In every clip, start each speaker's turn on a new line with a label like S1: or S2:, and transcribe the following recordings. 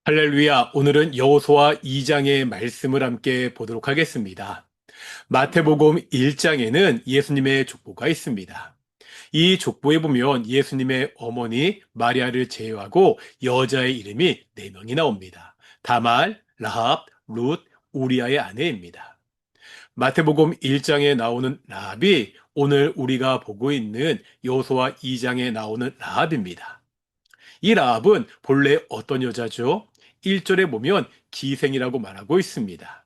S1: 할렐루야. 오늘은 여호수아 2장의 말씀을 함께 보도록 하겠습니다. 마태복음 1장에는 예수님의 족보가 있습니다. 이 족보에 보면 예수님의 어머니 마리아를 제외하고 여자의 이름이 4명이 나옵니다. 다말, 라합, 룻, 우리아의 아내입니다. 마태복음 1장에 나오는 라합이 오늘 우리가 보고 있는 여호수아 2장에 나오는 라합입니다. 이 라합은 본래 어떤 여자죠? 1절에 보면 기생이라고 말하고 있습니다.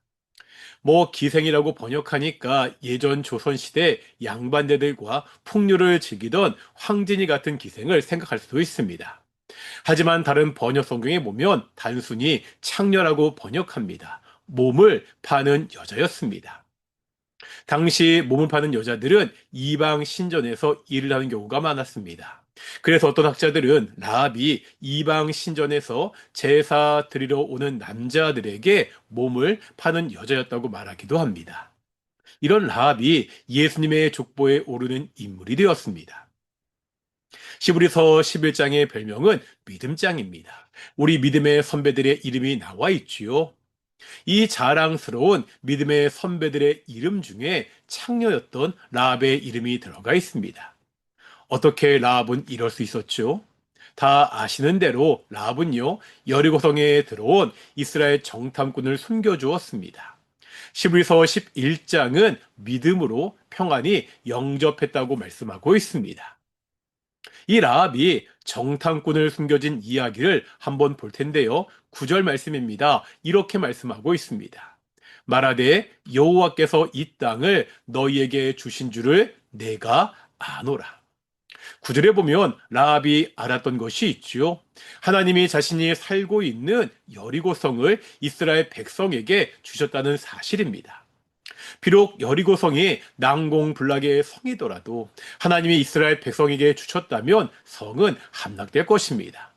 S1: 기생이라고 번역하니까 예전 조선시대 양반대들과 풍류를 즐기던 황진이 같은 기생을 생각할 수도 있습니다. 하지만 다른 번역 성경에 보면 단순히 창녀라고 번역합니다. 몸을 파는 여자였습니다. 당시 몸을 파는 여자들은 이방 신전에서 일을 하는 경우가 많았습니다. 그래서 어떤 학자들은 라합이 이방 신전에서 제사 드리러 오는 남자들에게 몸을 파는 여자였다고 말하기도 합니다. 이런 라합이 예수님의 족보에 오르는 인물이 되었습니다. 시브리서 11장의 별명은 믿음장입니다. 우리 믿음의 선배들의 이름이 나와 있지요. 이 자랑스러운 믿음의 선배들의 이름 중에 창녀였던 라합의 이름이 들어가 있습니다. 어떻게 라합은 이럴 수 있었죠? 다 아시는 대로 라합은요, 여리고성에 들어온 이스라엘 정탐꾼을 숨겨주었습니다. 시브리서 11장은 믿음으로 평안히 영접했다고 말씀하고 있습니다. 이 라합이 정탐꾼을 숨겨진 이야기를 한번 볼 텐데요. 9절 말씀입니다. 이렇게 말씀하고 있습니다. 말하되 여호와께서 이 땅을 너희에게 주신 줄을 내가 아노라. 9절에 보면 라합이 알았던 것이 있지요. 하나님이 자신이 살고 있는 여리고성을 이스라엘 백성에게 주셨다는 사실입니다. 비록 여리고성이 난공불락의 성이더라도 하나님이 이스라엘 백성에게 주셨다면 성은 함락될 것입니다.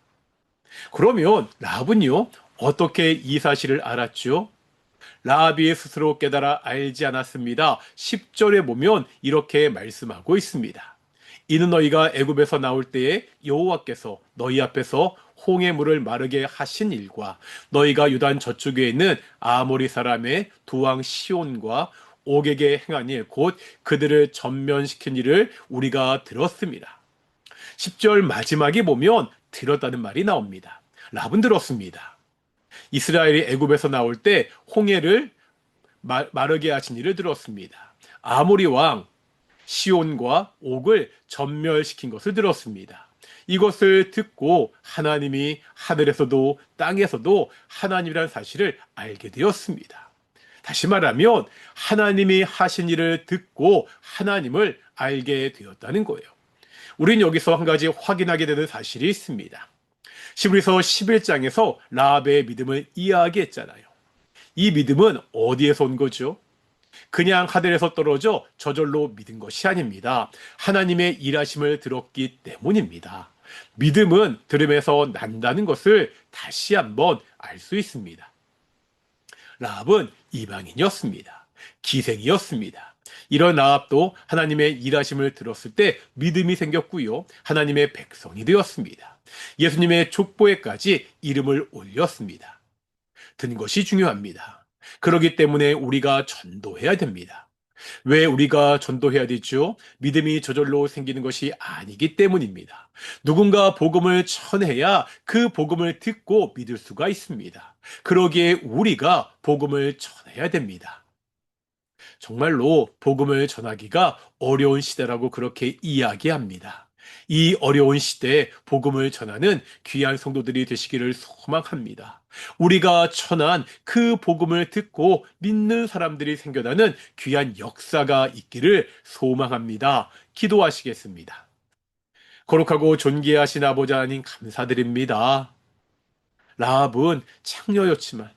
S1: 그러면 라합은요, 어떻게 이 사실을 알았죠? 라합이 스스로 깨달아 알지 않았습니다. 10절에 보면 이렇게 말씀하고 있습니다. 이는 너희가 애굽에서 나올 때에 여호와께서 너희 앞에서 홍해 물을 마르게 하신 일과 너희가 유단 저쪽에 있는 아모리 사람의 두 왕 시온과 옥에게 행한 일, 곧 그들을 전면시킨 일을 우리가 들었습니다. 10절 마지막에 보면 들었다는 말이 나옵니다. 라합은 들었습니다. 이스라엘이 애굽에서 나올 때 홍해를 마르게 하신 일을 들었습니다. 아모리 왕 시온과 옥을 전멸시킨 것을 들었습니다. 이것을 듣고 하나님이 하늘에서도 땅에서도 하나님이라는 사실을 알게 되었습니다. 다시 말하면 하나님이 하신 일을 듣고 하나님을 알게 되었다는 거예요. 우린 여기서 한 가지 확인하게 되는 사실이 있습니다. 시브리서 11장에서 라합의 믿음을 이야기했잖아요. 이 믿음은 어디에서 온 거죠? 그냥 하늘에서 떨어져 저절로 믿은 것이 아닙니다. 하나님의 일하심을 들었기 때문입니다. 믿음은 들음에서 난다는 것을 다시 한번 알 수 있습니다. 라합은 이방인이었습니다. 기생이었습니다. 이런 라합도 하나님의 일하심을 들었을 때 믿음이 생겼고요. 하나님의 백성이 되었습니다. 예수님의 족보에까지 이름을 올렸습니다. 든 것이 중요합니다. 그렇기 때문에 우리가 전도해야 됩니다. 왜 우리가 전도해야 되죠? 믿음이 저절로 생기는 것이 아니기 때문입니다. 누군가 복음을 전해야 그 복음을 듣고 믿을 수가 있습니다. 그러기에 우리가 복음을 전해야 됩니다. 정말로 복음을 전하기가 어려운 시대라고 그렇게 이야기합니다. 이 어려운 시대에 복음을 전하는 귀한 성도들이 되시기를 소망합니다. 우리가 전한 그 복음을 듣고 믿는 사람들이 생겨나는 귀한 역사가 있기를 소망합니다. 기도하시겠습니다. 거룩하고 존귀하신 아버지 하나님 감사드립니다. 라합은 창녀였지만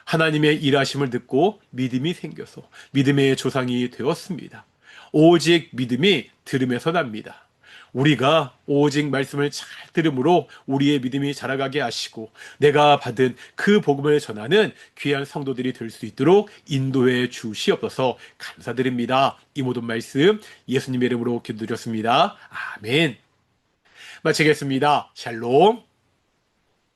S1: 하나님의 일하심을 듣고 믿음이 생겨서 믿음의 조상이 되었습니다. 오직 믿음이 들음에서 납니다. 우리가 오직 말씀을 잘 들음으로 우리의 믿음이 자라가게 하시고 내가 받은 그 복음을 전하는 귀한 성도들이 될 수 있도록 인도해 주시옵소서. 감사드립니다. 이 모든 말씀 예수님의 이름으로 기도드렸습니다. 아멘. 마치겠습니다. 샬롬.